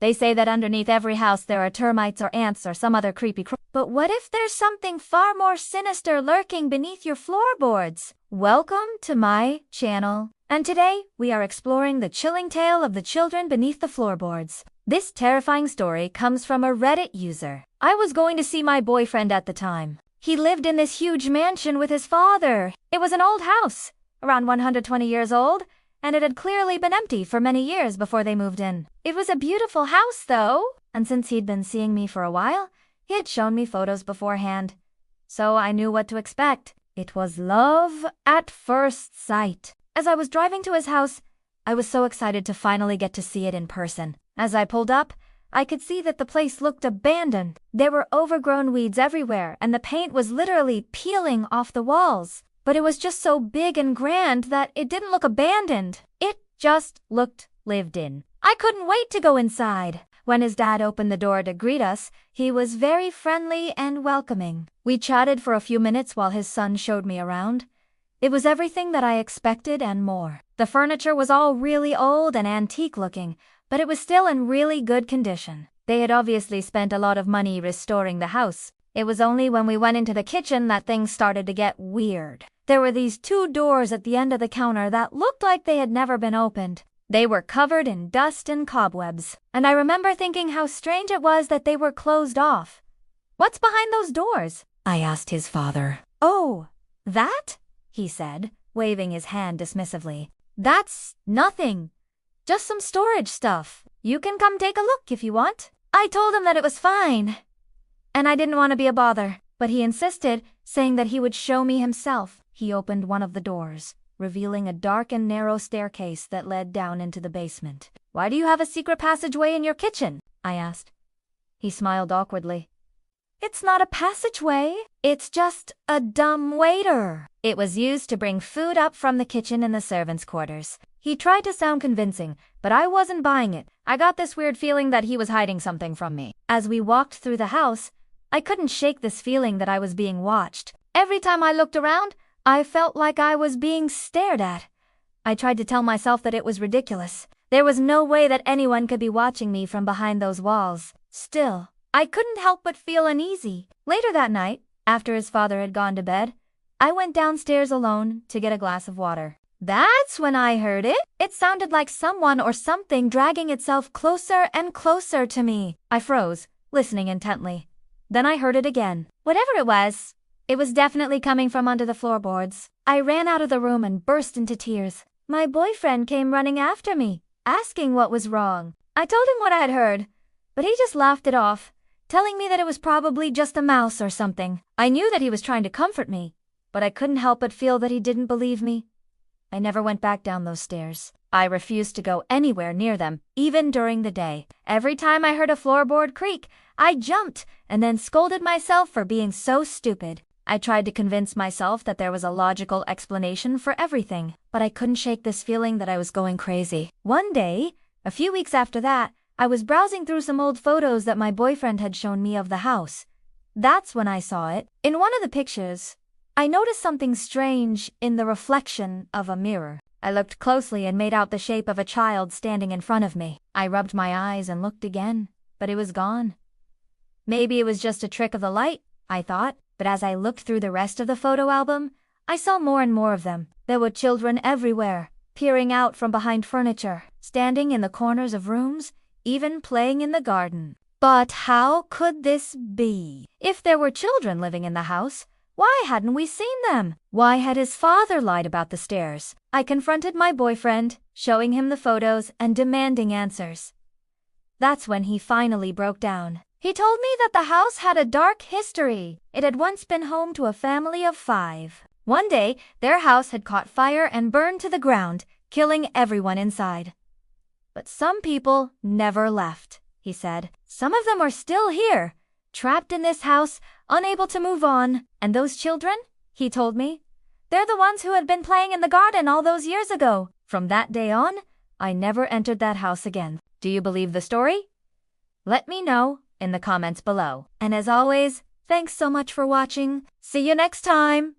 They say that underneath every house there are termites or ants or some other creepy But what if there's something far more sinister lurking beneath your floorboards? Welcome to my channel. And today, we are exploring the chilling tale of the children beneath the floorboards. This terrifying story comes from a Reddit user. I was going to see my boyfriend at the time. He lived in this huge mansion with his father. It was an old house, around 120 years old, and it had clearly been empty for many years before they moved in. It was a beautiful house, though, and since he'd been seeing me for a while, he had shown me photos beforehand. So I knew what to expect. It was love at first sight. As I was driving to his house, I was so excited to finally get to see it in person. As I pulled up, I could see that the place looked abandoned. There were overgrown weeds everywhere, and the paint was literally peeling off the walls. But it was just so big and grand that it didn't look abandoned. It just looked lived in. I couldn't wait to go inside. When his dad opened the door to greet us, he was very friendly and welcoming. We chatted for a few minutes while his son showed me around. It was everything that I expected and more. The furniture was all really old and antique looking, but it was still in really good condition. They had obviously spent a lot of money restoring the house. It was only when we went into the kitchen that things started to get weird. There were these 2 doors at the end of the counter that looked like they had never been opened. They were covered in dust and cobwebs, and I remember thinking how strange it was that they were closed off. "What's behind those doors?" I asked his father. "Oh, that?" he said, waving his hand dismissively. "That's nothing. Just some storage stuff. You can come take a look if you want." I told him that it was fine, and I didn't want to be a bother, but he insisted, saying that he would show me himself. He opened one of the doors, revealing a dark and narrow staircase that led down into the basement. "Why do you have a secret passageway in your kitchen?" I asked. He smiled awkwardly. "It's not a passageway, it's just a dumb waiter. It was used to bring food up from the kitchen in the servants' quarters." He tried to sound convincing, but I wasn't buying it. I got this weird feeling that he was hiding something from me. As we walked through the house, I couldn't shake this feeling that I was being watched. Every time I looked around, I felt like I was being stared at. I tried to tell myself that it was ridiculous. There was no way that anyone could be watching me from behind those walls. Still, I couldn't help but feel uneasy. Later that night, after his father had gone to bed, I went downstairs alone to get a glass of water. That's when I heard it. It sounded like someone or something dragging itself closer and closer to me. I froze, listening intently. Then I heard it again. Whatever it was definitely coming from under the floorboards. I ran out of the room and burst into tears. My boyfriend came running after me, asking what was wrong. I told him what I had heard, but he just laughed it off, telling me that it was probably just a mouse or something. I knew that he was trying to comfort me, but I couldn't help but feel that he didn't believe me. I never went back down those stairs. I refused to go anywhere near them, even during the day. Every time I heard a floorboard creak, I jumped and then scolded myself for being so stupid. I tried to convince myself that there was a logical explanation for everything, but I couldn't shake this feeling that I was going crazy. One day, a few weeks after that, I was browsing through some old photos that my boyfriend had shown me of the house. That's when I saw it. In one of the pictures, I noticed something strange in the reflection of a mirror. I looked closely and made out the shape of a child standing in front of me. I rubbed my eyes and looked again, but it was gone. Maybe it was just a trick of the light, I thought, but as I looked through the rest of the photo album, I saw more and more of them. There were children everywhere, peering out from behind furniture, standing in the corners of rooms, even playing in the garden. But how could this be? If there were children living in the house, why hadn't we seen them? Why had his father lied about the stairs? I confronted my boyfriend, showing him the photos and demanding answers. That's when he finally broke down. He told me that the house had a dark history. It had once been home to a family of 5. One day, their house had caught fire and burned to the ground, killing everyone inside. But some people never left, he said. Some of them are still here, trapped in this house, unable to move on. And those children, he told me, they're the ones who had been playing in the garden all those years ago. From that day on, I never entered that house again. Do you believe the story? Let me know in the comments below. And as always, thanks so much for watching. See you next time!